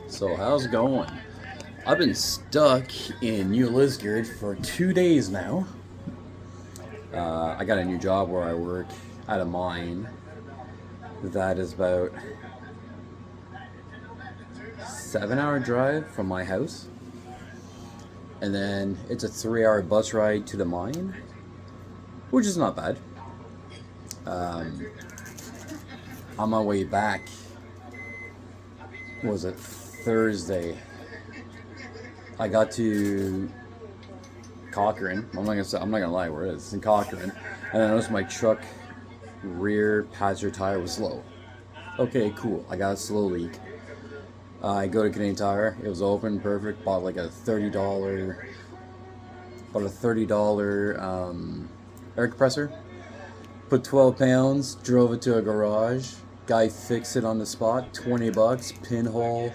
So how's it going? I've been stuck in New Lisgard for 2 days now. I got a new job where I work at a mine that is about 7 hour drive from my house, and then it's a 3 hour bus ride to the mine, which is not bad. Um, on my way back, what was it Thursday? I got to Cochrane. I'm not gonna lie where it is. It's in Cochrane, and I noticed my truck rear passenger tire was low. Okay, cool. I got a slow leak. I go to Canadian Tire. It was open, perfect. Bought like a $30 air compressor. Put 12 pounds. Drove it to a garage. Guy fixed it on the spot. $20. Pinhole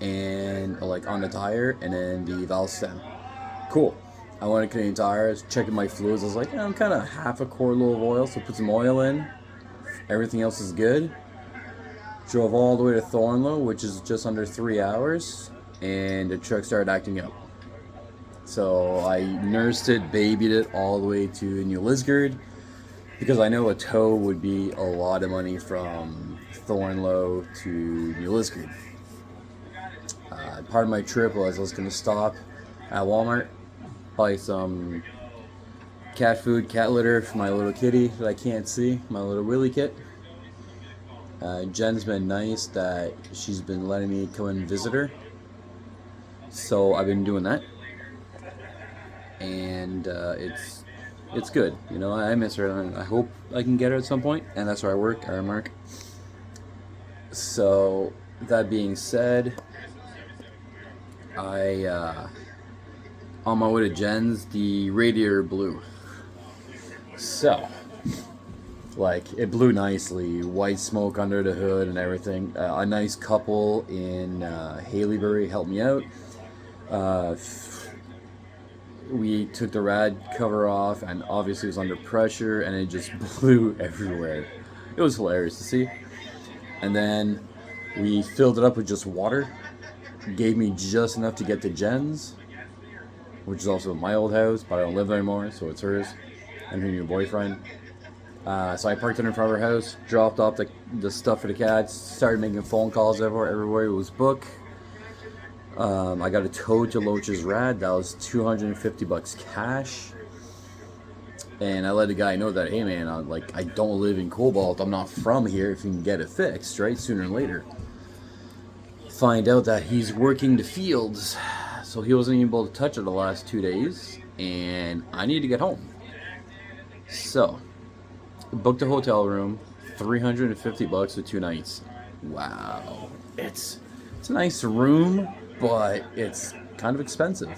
and like on the tire, and then the valve stem. Cool. I went to Canadian Tires, checking my fluids. I was like, yeah, I'm kind of half a quart low of oil, so put some oil in. Everything else is good. Drove all the way to Thornlow, which is just under 3 hours, and the truck started acting up. So I nursed it, babied it all the way to New Lisgard, because I know a tow would be a lot of money from Thornlow to New Lisgard. Part of my trip was I was going to stop at Walmart, buy some cat food, cat litter for my little kitty that I can't see, my little Willy kit. Jen's been nice that she's been letting me come and visit her, so I've been doing that, and it's good. You know, I miss her, and I hope I can get her at some point. And that's where I work, Aramark. So that being said, on my way to Jen's, the radiator blew. So, like, it blew nicely, white smoke under the hood and everything. A nice couple in Haleybury helped me out. We took the rad cover off, and obviously it was under pressure, and it just blew everywhere. It was hilarious to see. And then we filled it up with just water. Gave me just enough to get to Jen's, which is also my old house, but I don't live there anymore, so it's hers and her new boyfriend. So I parked it in front of her house, dropped off the stuff for the cats, started making phone calls everywhere it was booked. I got a tow to Loach's Rad. That was $250 cash. And I let the guy know that, hey man, I don't live in Cobalt. I'm not from here. If you can get it fixed, right, sooner than later. Find out that he's working the fields, so he wasn't able to touch it the last 2 days, and I need to get home. So, booked a hotel room, $350 for 2 nights. Wow, it's a nice room, but it's kind of expensive.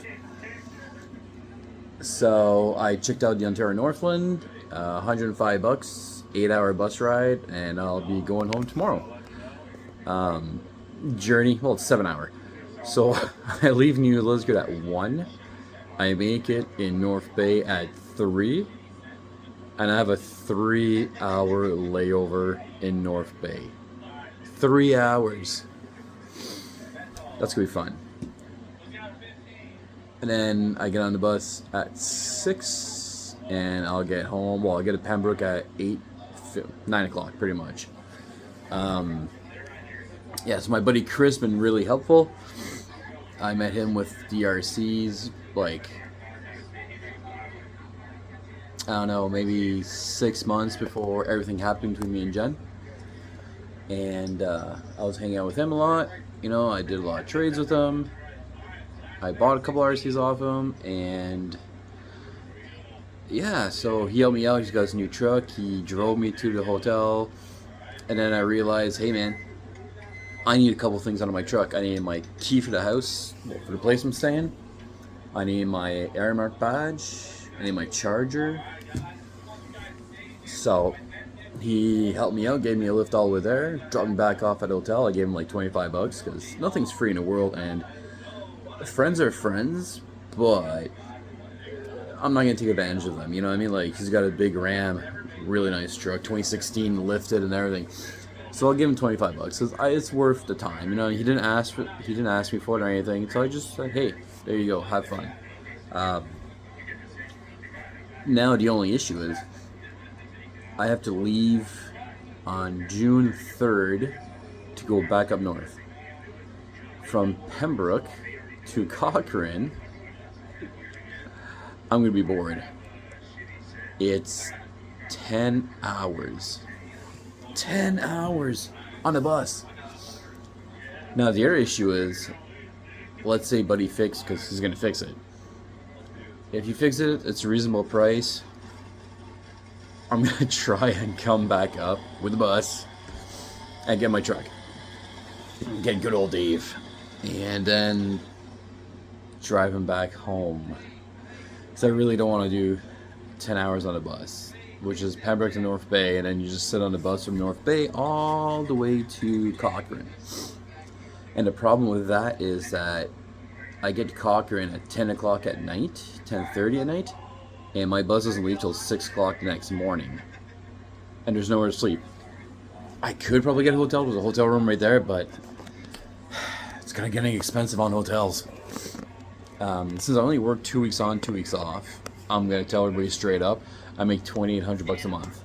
So I checked out the Ontario Northland, $105, 8 hour bus ride, and I'll be going home tomorrow. Journey, well, it's 7 hour. So I leave New Lisgard at 1. I make it in North Bay at 3. And I have a 3 hour layover in North Bay. 3 hours. That's gonna be fun. And then I get on the bus at 6, and I'll get home. Well, I'll get to Pembroke at 9 o'clock, pretty much. Yeah, so my buddy Chris been really helpful. I met him with DRCs, like, I don't know, maybe 6 months before everything happened between me and Jen. And I was hanging out with him a lot. You know, I did a lot of trades with him. I bought a couple RCs off him, and yeah, so he helped me out. He's got his new truck. He drove me to the hotel, and then I realized, hey man, I need a couple things out of my truck. I need my key for the house, for the place I'm staying. I need my Aramark badge. I need my charger. So he helped me out, gave me a lift all the way there, dropped me back off at the hotel. I gave him like $25 because nothing's free in the world, and friends are friends, but I'm not gonna take advantage of them. You know what I mean? Like, he's got a big Ram, really nice truck, 2016 lifted and everything. So I'll give him $25 because it's worth the time. You know, he didn't ask me for it or anything. So I just said, hey, there you go, have fun. Now the only issue is I have to leave on June 3rd to go back up north from Pembroke to Cochrane. I'm gonna be bored. It's 10 hours. 10 hours on a bus. Now the other issue is, let's say Buddy fix, because he's gonna fix it. If you fix it, it's a reasonable price. I'm gonna try and come back up with the bus and get my truck. Get good old Dave. And then drive him back home. Because I really don't want to do 10 hours on a bus, which is Pembroke to North Bay, and then you just sit on the bus from North Bay all the way to Cochrane. And the problem with that is that I get to Cochrane at 10 o'clock at night, 10:30 at night, and my bus doesn't leave till 6 o'clock the next morning. And there's nowhere to sleep. I could probably get a hotel, there's a hotel room right there, but it's kind of getting expensive on hotels. Since I only work 2 weeks on, 2 weeks off, I'm gonna tell everybody straight up, I make $2,800 a month.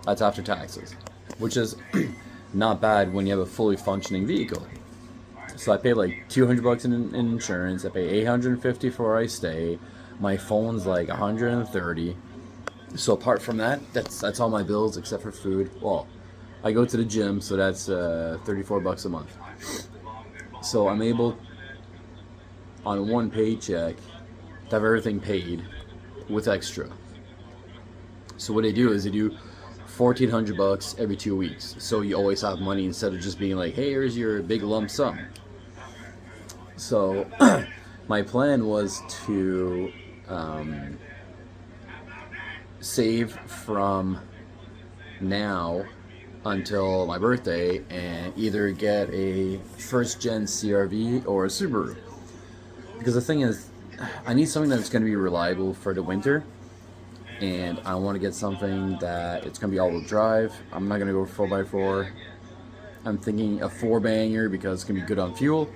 That's after taxes, which is not bad when you have a fully functioning vehicle. So I pay like $200 in insurance. I pay $850 for where I stay. My phone's like $130. So apart from that, that's all my bills except for food. Well, I go to the gym, so that's $34 a month. So I'm able, on one paycheck, to have everything paid with extra. So what they do is they do $1,400 every 2 weeks. So you always have money instead of just being like, hey, here's your big lump sum. So my plan was to save from now until my birthday and either get a first gen CRV or a Subaru. Because the thing is, I need something that's going to be reliable for the winter, and I want to get something that it's going to be all-wheel drive. I'm not going to go 4x4. I'm thinking a 4-banger because it's going to be good on fuel.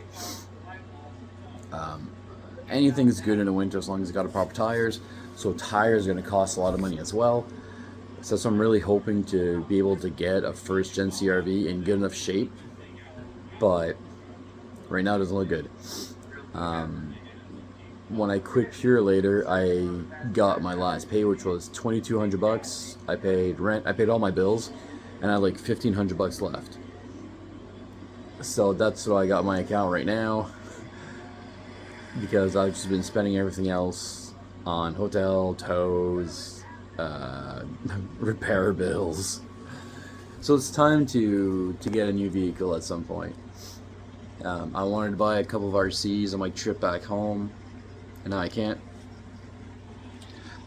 Anything's good in the winter as long as it's got the proper tires. So tires are going to cost a lot of money as well. So I'm really hoping to be able to get a first gen CRV in good enough shape, but right now it doesn't look good. When I quit Purolator, I got my last pay, which was $2,200. I paid rent, I paid all my bills, and I had like $1,500 left. So that's what I got in my account right now, because I've just been spending everything else on hotel, tows, repair bills. So it's time to get a new vehicle at some point. I wanted to buy a couple of RCs on my trip back home, and now I can't.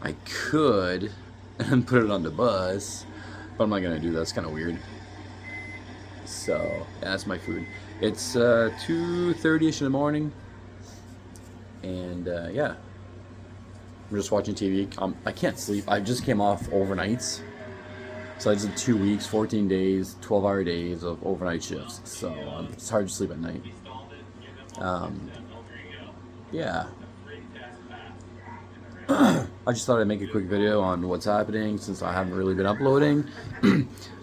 I could and put it on the bus, but I'm not gonna do that. It's kind of weird. So yeah, that's my food. It's 2:30ish in the morning, and yeah, I'm just watching TV. I can't sleep. I just came off overnights, so I did 2 weeks, 14 days, 12-hour days of overnight shifts. So it's hard to sleep at night. Yeah. I just thought I'd make a quick video on what's happening since I haven't really been uploading.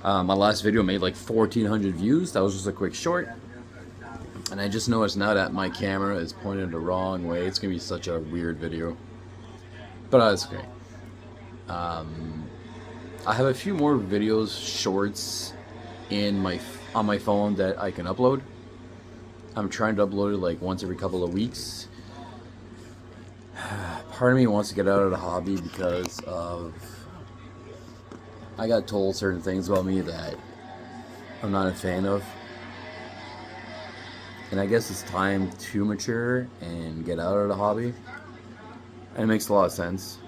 My last video made like 1,400 views. That was just a quick short. And I just noticed now that my camera is pointed the wrong way, it's going to be such a weird video. But that's okay. I have a few more videos, shorts, on my phone that I can upload. I'm trying to upload it like once every couple of weeks. Part of me wants to get out of the hobby because of, I got told certain things about me that I'm not a fan of. And I guess it's time to mature and get out of the hobby. And it makes a lot of sense.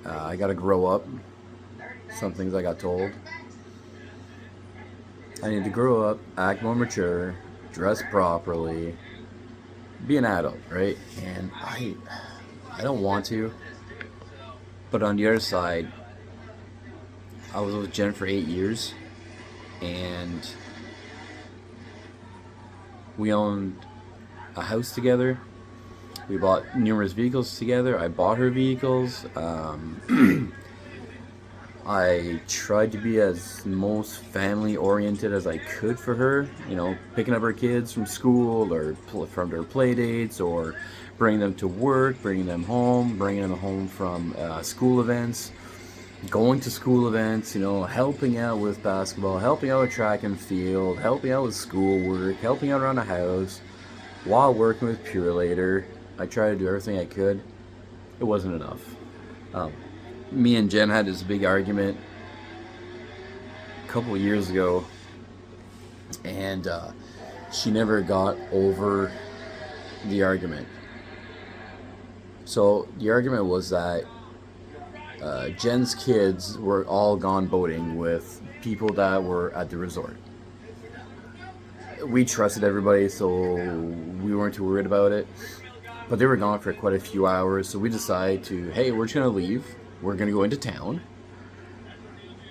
I gotta grow up. Some things I got told. I need to grow up, act more mature, dress properly, be an adult, right? And I don't want to. But on the other side, I was with Jen for 8 years. and we owned a house together. We bought numerous vehicles together. I bought her vehicles. I tried to be as most family oriented as I could for her, picking up her kids from school or from their play dates, or bringing them to work, bringing them home from school events, going to school events, helping out with basketball, helping out with track and field, helping out with schoolwork, helping out around the house while working with Purelator. I tried to do everything I could. It wasn't enough. Me and Jen had this big argument a couple of years ago, and she never got over the argument. So the argument was that Jen's kids were all gone boating with people that were at the resort. We trusted everybody, so we weren't too worried about it. But they were gone for quite a few hours, so we decided hey, we're just going to leave. We're going to go into town,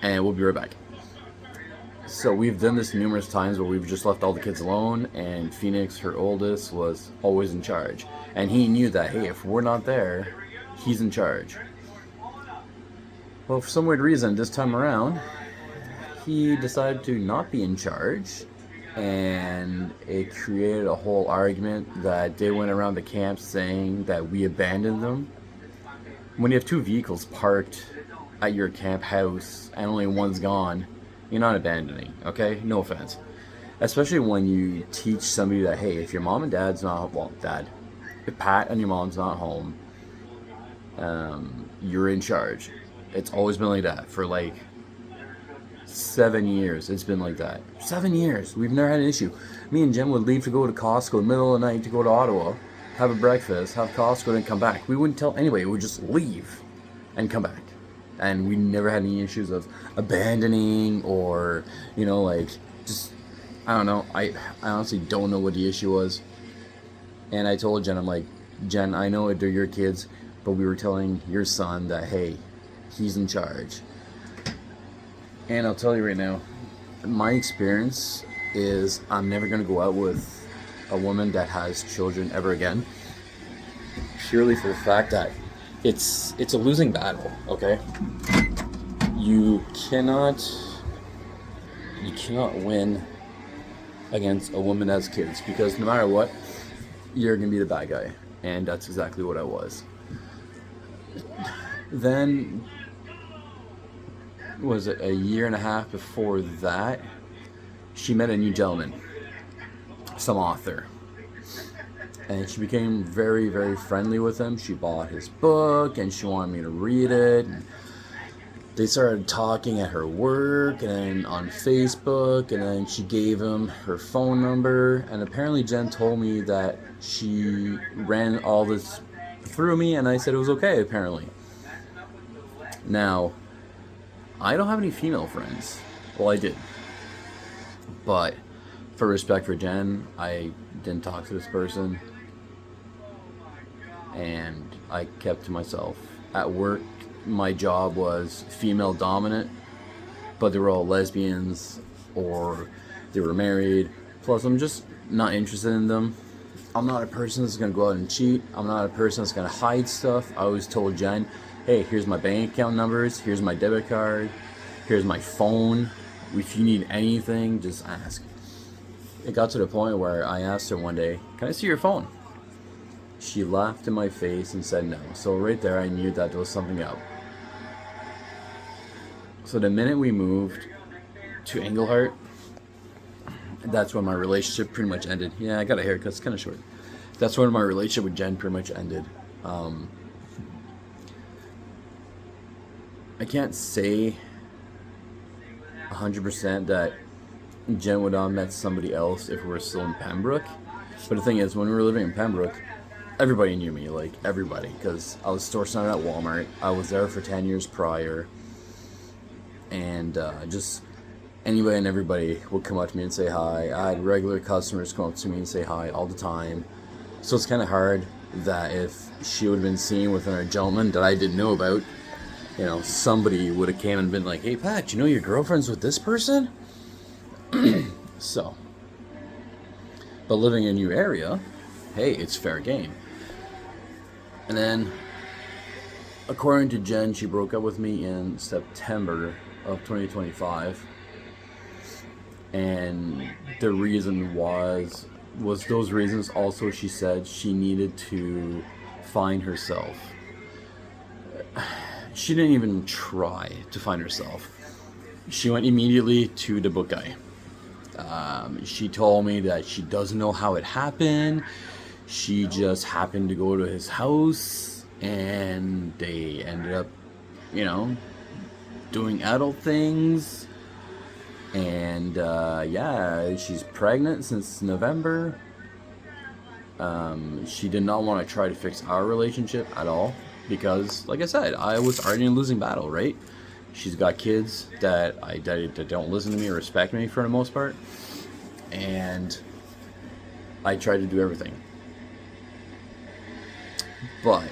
and we'll be right back. So we've done this numerous times where we've just left all the kids alone, and Phoenix, her oldest, was always in charge. And he knew that, hey, if we're not there, he's in charge. Well, for some weird reason, this time around, he decided to not be in charge, and it created a whole argument that they went around the camp saying that we abandoned them. When you have two vehicles parked at your camp house and only one's gone, you're not abandoning, okay? No offense. Especially when you teach somebody that, hey, if your mom and dad's not, if Pat and your mom's not home, you're in charge. It's always been like that for 7 years. It's been like that. 7 years. We've never had an issue. Me and Jen would leave to go to Costco in the middle of the night to go to Ottawa, have a breakfast, have Costco, and come back. We wouldn't tell anybody. We would just leave and come back. And we never had any issues of abandoning or, just, I don't know. I honestly don't know what the issue was. And I told Jen, I'm like, Jen, I know they're your kids, but we were telling your son that, hey, he's in charge. And I'll tell you right now, my experience is I'm never going to go out with a woman that has children ever again, purely for the fact that it's a losing battle, okay? You cannot win against a woman that has kids, because no matter what, you're going to be the bad guy. And that's exactly what I was. Then, was it a year and a half before that, she met a new gentleman, some author, and she became very, very friendly with him. She bought his book and she wanted me to read it. And they started talking at her work and on Facebook, and then she gave him her phone number, and apparently Jen told me that she ran all this through me, and I said it was okay, apparently. Now, I don't have any female friends. Well, I did. But for respect for Jen, I didn't talk to this person. And I kept to myself. At work, my job was female dominant, but they were all lesbians or they were married. Plus, I'm just not interested in them. I'm not a person that's going to go out and cheat. I'm not a person that's going to hide stuff. I always told Jen, hey, here's my bank account numbers, here's my debit card, here's my phone. If you need anything, just ask. It got to the point where I asked her one day, can I see your phone? She laughed in my face and said no. So right there I knew that there was something up. So the minute we moved to Englehart, that's when my relationship pretty much ended. Yeah, I got a haircut, it's kind of short. That's when my relationship with Jen pretty much ended. I can't say 100% that Jen would have met somebody else if we were still in Pembroke. But the thing is, when we were living in Pembroke, everybody knew me, like everybody, because I was store center at Walmart. I was there for 10 years prior, and just anybody and everybody would come up to me and say hi. I had regular customers come up to me and say hi all the time. So it's kind of hard that if she would have been seen with another gentleman that I didn't know about, somebody would have came and been like, hey Pat, you know your girlfriend's with this person? So, but living in a new area, hey, it's fair game. And then, according to Jen, she broke up with me in September of 2025. And the reason was those reasons. Also, she said she needed to find herself. She didn't even try to find herself. She went immediately to the book guy. She told me that she doesn't know how it happened. She just happened to go to his house and they ended up, you know, doing adult things. And yeah, she's pregnant since November. She did not want to try to fix our relationship at all because, like I said, I was already in a losing battle, right? She's got kids that don't listen to me or respect me for the most part. And I tried to do everything. But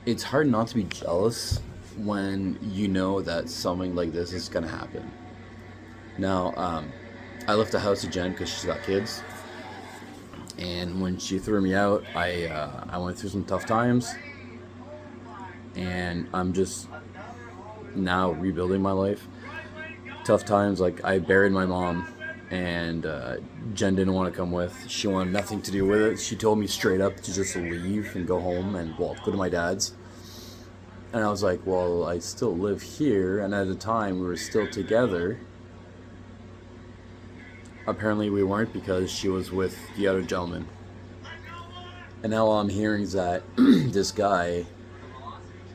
it's hard not to be jealous when you know that something like this is going to happen. Now, I left the house to Jen because she's got kids. And when she threw me out, I went through some tough times. And I'm just now rebuilding my life. Tough times, like I buried my mom, and Jen didn't want to come with. She wanted nothing to do with it. She told me straight up to just leave and go home and, well, go to my dad's. And I was like, well, I still live here, and at the time we were still together. Apparently we weren't because she was with the other gentleman. And now all I'm hearing is that this guy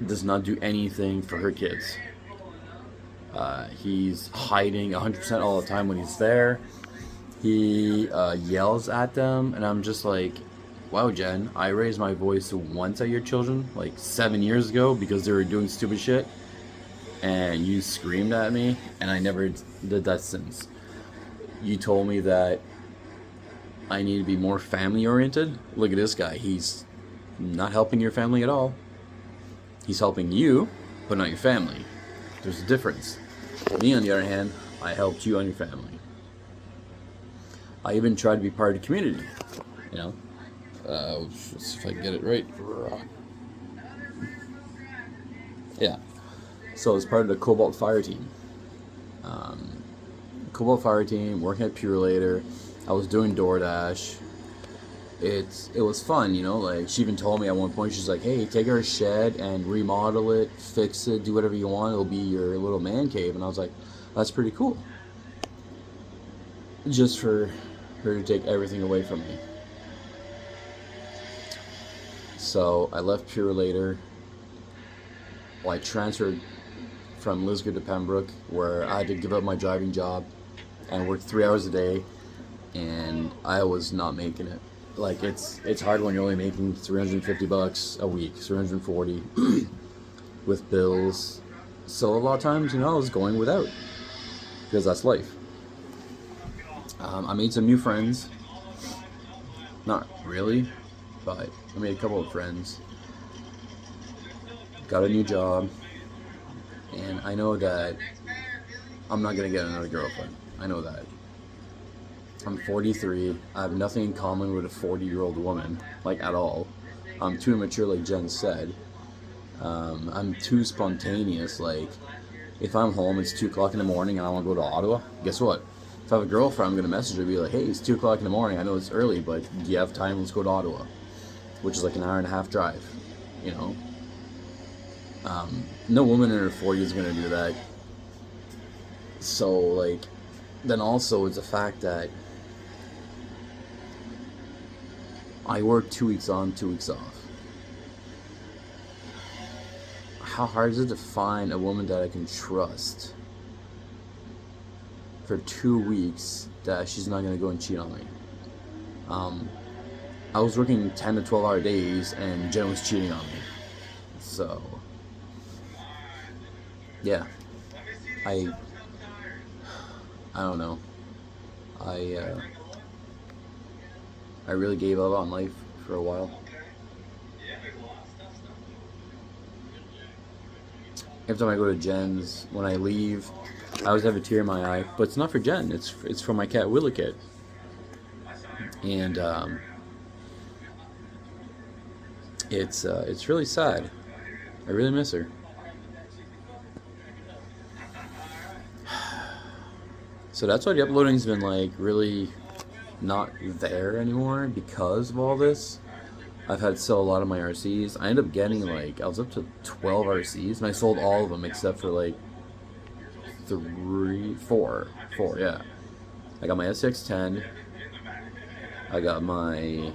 does not do anything for her kids. He's hiding 100% all the time when he's there. He yells at them, and I'm just like, wow, Jen, I raised my voice once at your children, like 7 years ago, because they were doing stupid shit, and you screamed at me, and I never did that since. You told me that I need to be more family-oriented. Look at this guy. He's not helping your family at all. He's helping you, but not your family. There's a difference. Me, on the other hand, I helped you and your family. I even tried to be part of the community, you know. Let's see if I can get it right. Yeah. So as part of the Cobalt Fire team. Cobalt Fire team, working at Purelator. I was doing DoorDash. It was fun, you know, like she even told me at one point, she's like, hey, take our shed and remodel it, fix it, do whatever you want, it'll be your little man cave. And I was like, that's pretty cool. Just for her to take everything away from me. So I left Purelator. Well, I transferred from Lisgar to Pembroke, where I had to give up my driving job and work 3 hours a day, and I was not making it. Like, it's hard when you're only making $350 a week, 340 with bills. So a lot of times, you know, I was going without, because that's life. I made some new friends. Not really, but I made a couple of friends. Got a new job, and I know that I'm not gonna get another girlfriend. I know that. I'm 43. I have nothing in common with a 40-year-old woman, like, at all. I'm too immature, like Jen said. I'm too spontaneous. Like, if I'm home, it's 2 o'clock in the morning, and I want to go to Ottawa, guess what? If I have a girlfriend, I'm going to message her and be like, hey, it's 2 o'clock in the morning. I know it's early, but do you have time? Let's go to Ottawa. Which is like an hour and a half drive, you know? No woman in her 40s is going to do that. So, like, then also it's a fact that I work 2 weeks on, 2 weeks off. How hard is it to find a woman that I can trust for 2 weeks that she's not going to go and cheat on me? I was working 10 to 12 hour days and Jen was cheating on me. So, yeah. I don't know. I really gave up on life for a while. Every time I go to Jen's, when I leave, I always have a tear in my eye, but it's not for Jen. It's for my cat Willy Kit, and it's really sad. I really miss her. So that's why the uploading's been like really not there anymore because of all this. I've had to sell a lot of my RCs. I ended up getting like, I was up to 12 RCs, and I sold all of them except for like four, yeah. I got my SX10. I got my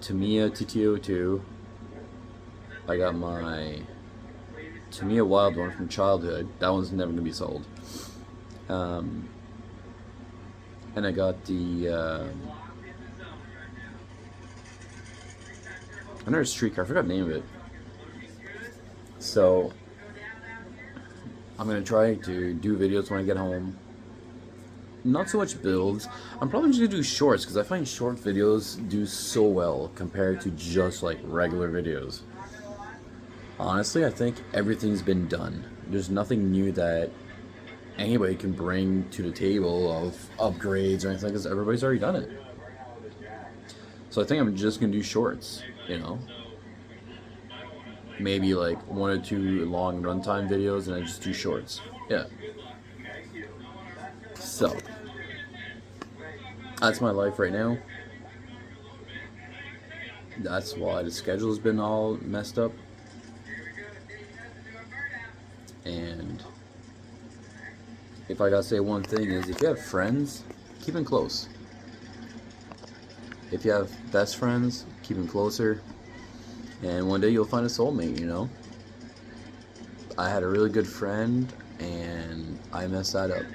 Tamiya TT02. I got my Tamiya Wild one from childhood. That one's never gonna be sold. And I got the another street car. I forgot the name of it. So I'm gonna try to do videos when I get home. Not so much builds. I'm probably just gonna do shorts because I find short videos do so well compared to just like regular videos. Honestly, I think everything's been done. There's nothing new that anybody can bring to the table of upgrades or anything because everybody's already done it. So I think I'm just gonna do shorts, you know. Maybe like 1 or 2 long runtime videos and I just do shorts. Yeah. So that's my life right now. That's why the schedule's been all messed up. And if I gotta say one thing is, if you have friends, keep them close. If you have best friends, keep them closer. And one day you'll find a soulmate, you know? I had a really good friend, and I messed that up.